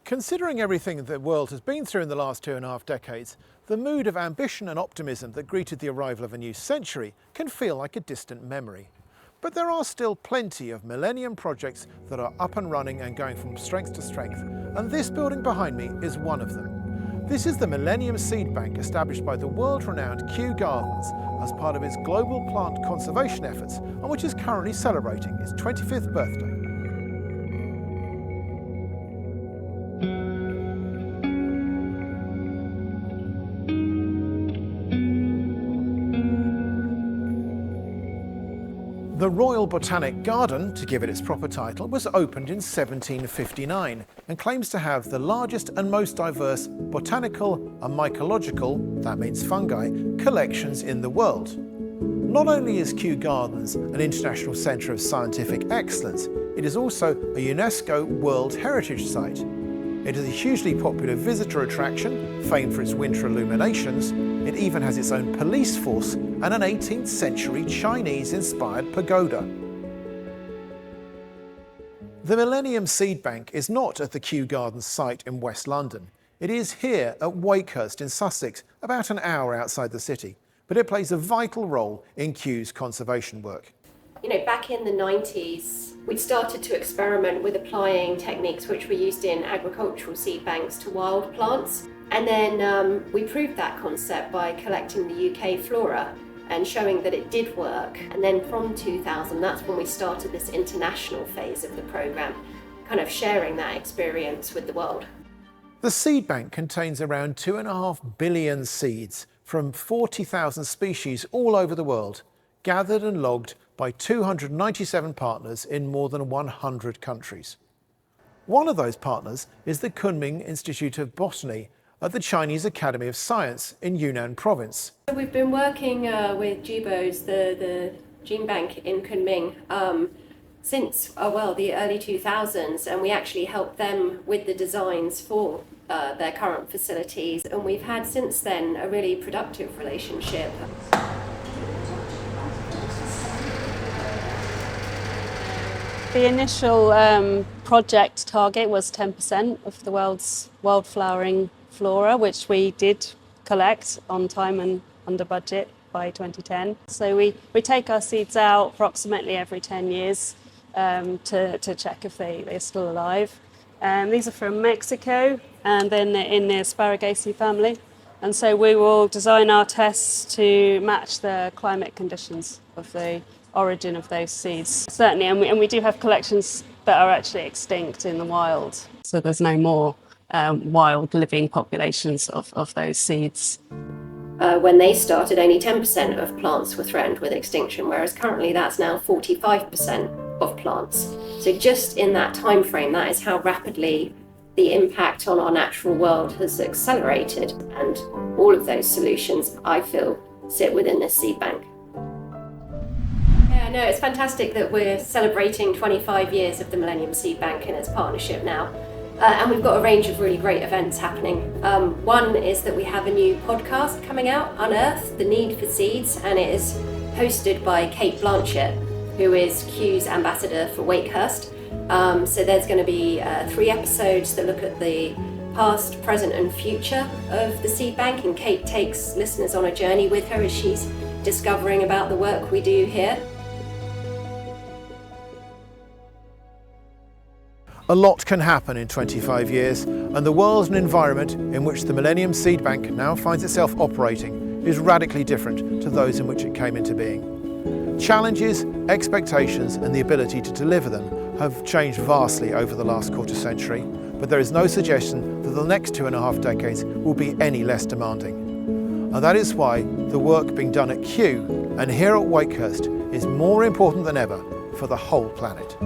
Considering everything the world has been through in the last 2.5 decades, the mood of ambition and optimism that greeted the arrival of a new century can feel like a distant memory. But there are still plenty of Millennium projects that are up and running and going from strength to strength, and this building behind me is one of them. This is the Millennium Seed Bank, established by the world-renowned Kew Gardens as part of its global plant conservation efforts, and which is currently celebrating its 25th birthday. The Royal Botanic Garden, to give it its proper title, was opened in 1759 and claims to have the largest and most diverse botanical and mycological, that means fungi, collections in the world. Not only is Kew Gardens an international centre of scientific excellence, it is also a UNESCO World Heritage Site. It is a hugely popular visitor attraction, famed for its winter illuminations. It even has its own police force and an 18th century Chinese-inspired pagoda. The Millennium Seed Bank is not at the Kew Gardens site in West London. It is here at Wakehurst in Sussex, about an hour outside the city, but it plays a vital role in Kew's conservation work. You know, back in the 90s, we'd started to experiment with applying techniques which were used in agricultural seed banks to wild plants. And then we proved that concept by collecting the UK flora and showing that it did work. And then from 2000, that's when we started this international phase of the programme, kind of sharing that experience with the world. The seed bank contains around 2.5 billion seeds from 40,000 species all over the world, gathered and logged by 297 partners in more than 100 countries. One of those partners is the Kunming Institute of Botany at the Chinese Academy of Science in Yunnan province. We've been working with GBOS, the gene bank in Kunming, since the early 2000s, and we actually helped them with the designs for their current facilities, and we've had since then a really productive relationship. The initial project target was 10% of the world's wildflowering flora, which we did collect on time and under budget by 2010. So we take our seeds out approximately every 10 years to check if they're still alive. These are from Mexico, and then in the Asparaceae family. And so we will design our tests to match the climate conditions of the origin of those seeds. Certainly, and we do have collections that are actually extinct in the wild. So there's no more wild living populations of those seeds. When they started, only 10% of plants were threatened with extinction, whereas currently that's now 45% of plants. So just in that time frame, that is how rapidly the impact on our natural world has accelerated. And all of those solutions, I feel, sit within this seed bank. Yeah, no, it's fantastic that we're celebrating 25 years of the Millennium Seed Bank and its partnership now. And we've got a range of really great events happening. One is that we have a new podcast coming out, Unearthed, The Need for Seeds, and it is hosted by Kate Blanchett, who is Kew's ambassador for Wakehurst. So there's going to be 3 episodes that look at the past, present and future of the seed bank, and Kate takes listeners on a journey with her as she's discovering about the work we do here. A lot can happen in 25 years, and the world and environment in which the Millennium Seed Bank now finds itself operating is radically different to those in which it came into being. Challenges, expectations and the ability to deliver them have changed vastly over the last quarter century, but there is no suggestion that the next 2.5 decades will be any less demanding. And that is why the work being done at Kew and here at Wakehurst is more important than ever for the whole planet.